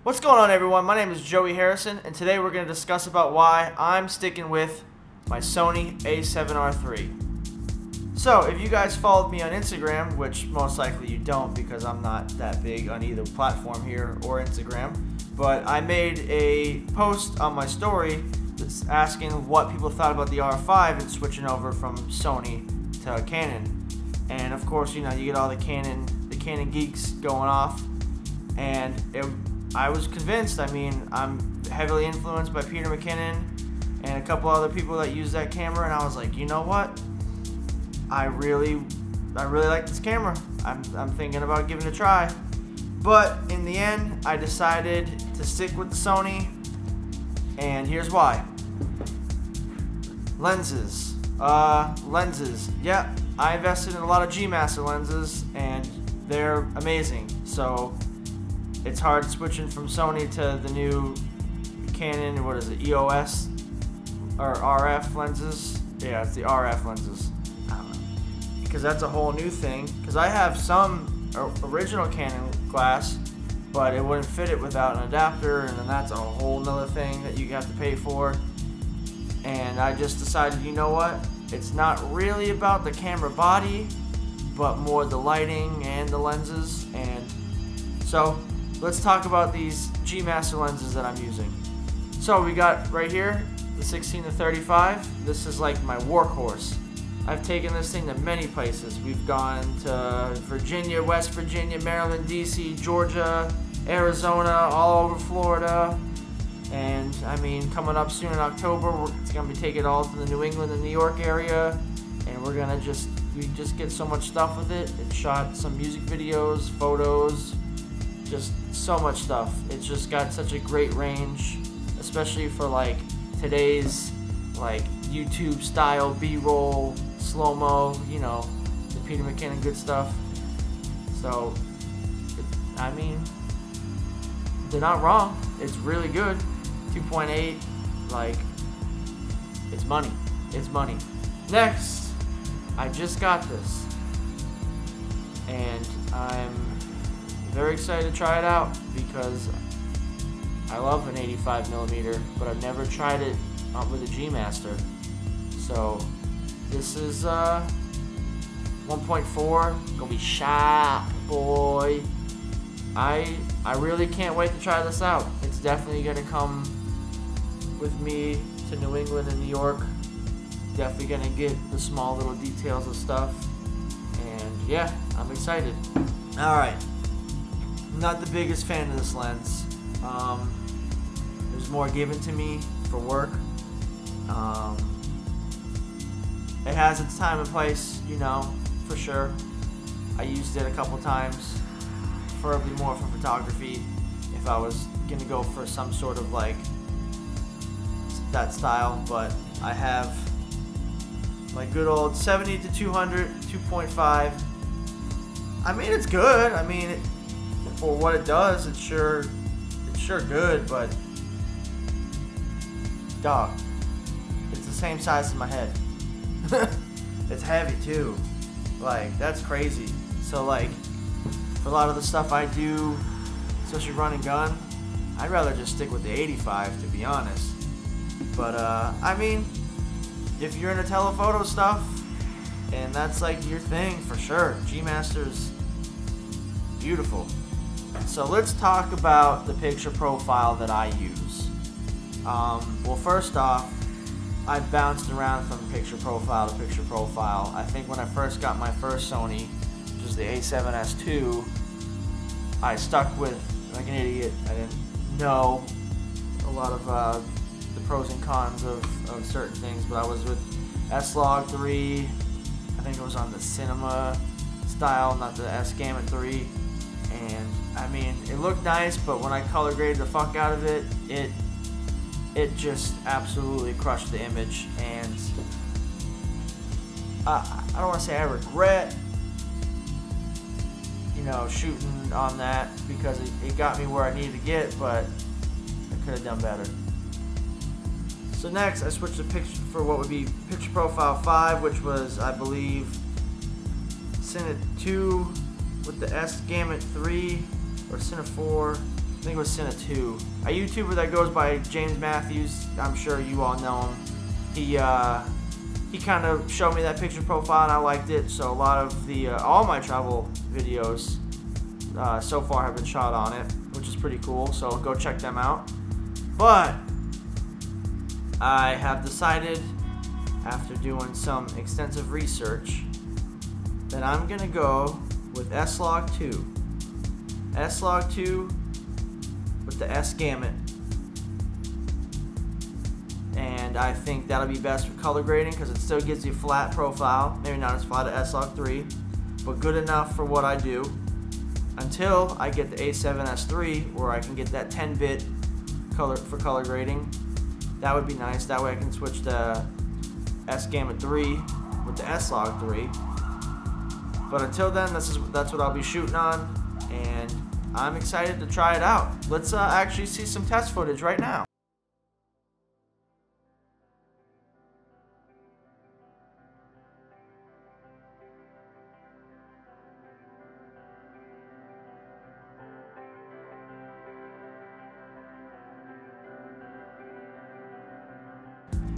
What's going on, everyone? My name is Joey Harrison, and today we're going to discuss about why I'm sticking with my Sony A7R3. So, if you guys followed me on Instagram, which most likely you don't because I'm not that big on either platform here or Instagram, but I made a post on my story that's asking what people thought about the R5 and switching over from Sony to Canon. And of course, you know, you get all the Canon geeks going off, and I was convinced. I mean, I'm heavily influenced by Peter McKinnon and a couple other people that use that camera, and I was like, you know what? I really like this camera. I'm thinking about giving it a try. But in the end, I decided to stick with the Sony, and here's why. Lenses. Lenses. Yeah, I invested in a lot of G Master lenses, and they're amazing. So it's hard switching from Sony to the new Canon, what is it, EOS or RF lenses? Yeah, it's the RF lenses. I don't know. Because that's a whole new thing. Because I have some original Canon glass, but it wouldn't fit it without an adapter, and then that's a whole nother thing that you have to pay for. And I just decided, you know what? It's not really about the camera body, but more the lighting and the lenses. And so let's talk about these G Master lenses that I'm using. So we got right here the 16-35. This is like my workhorse. I've taken this thing to many places. We've gone to Virginia, West Virginia, Maryland, DC, Georgia, Arizona, all over Florida. And I mean, coming up soon in October, it's gonna be taking it all to the New England and New York area, and we're gonna we just get so much stuff with it. It shot some music videos, photos, just so much stuff. It's just got such a great range, especially for like today's like YouTube style B-roll, slow-mo, you know, the Peter McKinnon good stuff. So, I mean, they're not wrong. It's really good. 2.8, like, it's money. It's money. Next, I just got this, and I'm very excited to try it out because I love an 85mm, but I've never tried it with a G Master. So this is 1.4, gonna be sharp, boy. I really can't wait to try this out. It's definitely gonna come with me to New England and New York. Definitely gonna get the small little details of stuff, and yeah, I'm excited. All right. I'm not the biggest fan of this lens. There's more given to me for work. It has its time and place, you know, for sure. I used it a couple times, preferably more for photography. If I was gonna go for some sort of like that style, but I have my good old 70-200 2.5. I mean, it's good. I mean, for what it does, it's sure good, but dog, it's the same size as my head. It's heavy too, like that's crazy. So like for a lot of the stuff I do, especially run and gun, I'd rather just stick with the 85, to be honest. But I mean, if you're into telephoto stuff and that's like your thing, for sure, G Master's beautiful. So let's talk about the picture profile that I use. Well, first off, I've bounced around from picture profile to picture profile. I think when I first got my first Sony, which was the A7S II, I stuck with, like an idiot, I didn't know a lot of the pros and cons of certain things, but I was with S-Log3, I think it was on the cinema style, not the S-Gamut 3, and I mean, it looked nice, but when I color graded the fuck out of it, it just absolutely crushed the image, and I don't want to say I regret, you know, shooting on that because it got me where I needed to get, but I could have done better. So next, I switched to picture for what would be picture profile 5, which was, I believe, Cine 2 with the S-Gamut 3 or Cine 4. think it was Cine 2. A YouTuber that goes by James Matthews. I'm sure you all know him. He kind of showed me that picture profile and I liked it. So a lot of the all my travel videos so far have been shot on it, which is pretty cool. So go check them out. But I have decided, after doing some extensive research, that I'm gonna go with S-Log2. S-Log2 with the S gamut. And I think that'll be best for color grading because it still gives you a flat profile. Maybe not as flat as S-Log3, but good enough for what I do. Until I get the A7S3, where I can get that 10-bit color for color grading. That would be nice. That way I can switch the S Gamut 3 with the S-Log3. But until then, that's what I'll be shooting on, and I'm excited to try it out. Let's actually see some test footage right now.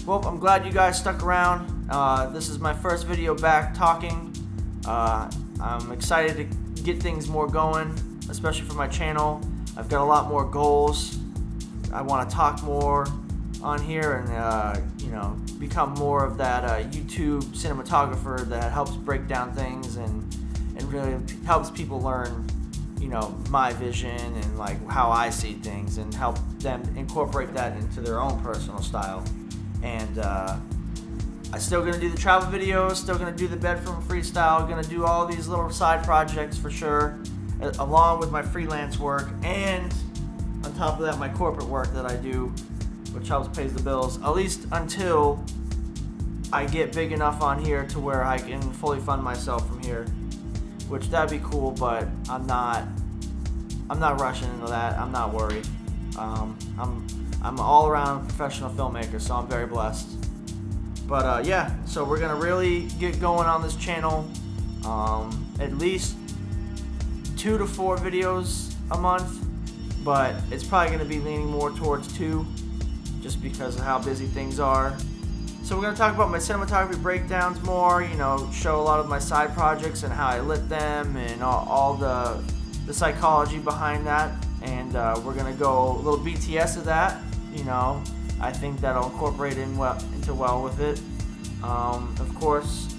Well, I'm glad you guys stuck around. This is my first video back talking. I'm excited to get things more going, especially for my channel. I've got a lot more goals. I want to talk more on here and you know, become more of that YouTube cinematographer that helps break down things and really helps people learn, you know, my vision and like how I see things and help them incorporate that into their own personal style. And I'm still gonna do the travel videos, still gonna do the bedroom freestyle, gonna do all these little side projects for sure, along with my freelance work, and on top of that, my corporate work that I do, which helps pays the bills, at least until I get big enough on here to where I can fully fund myself from here, which that'd be cool, but I'm not rushing into that. I'm not worried. I'm all around professional filmmaker, so I'm very blessed. But yeah, so we're gonna really get going on this channel. At least 2 to 4 videos a month, but it's probably gonna be leaning more towards 2, just because of how busy things are. So we're gonna talk about my cinematography breakdowns more, you know, show a lot of my side projects and how I lit them and all the psychology behind that. And we're gonna go a little BTS of that. You know, I think that'll incorporate into well with it. Of course,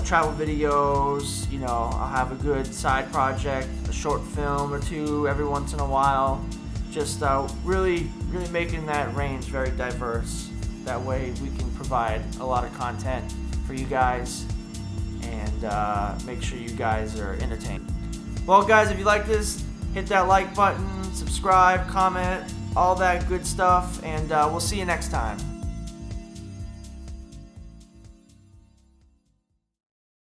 travel videos. You know, I'll have a good side project, a short film or 2 every once in a while. Just really making that range very diverse. That way we can provide a lot of content for you guys and make sure you guys are entertained. Well, guys, if you like this, hit that like button, subscribe, comment, all that good stuff, and we'll see you next time.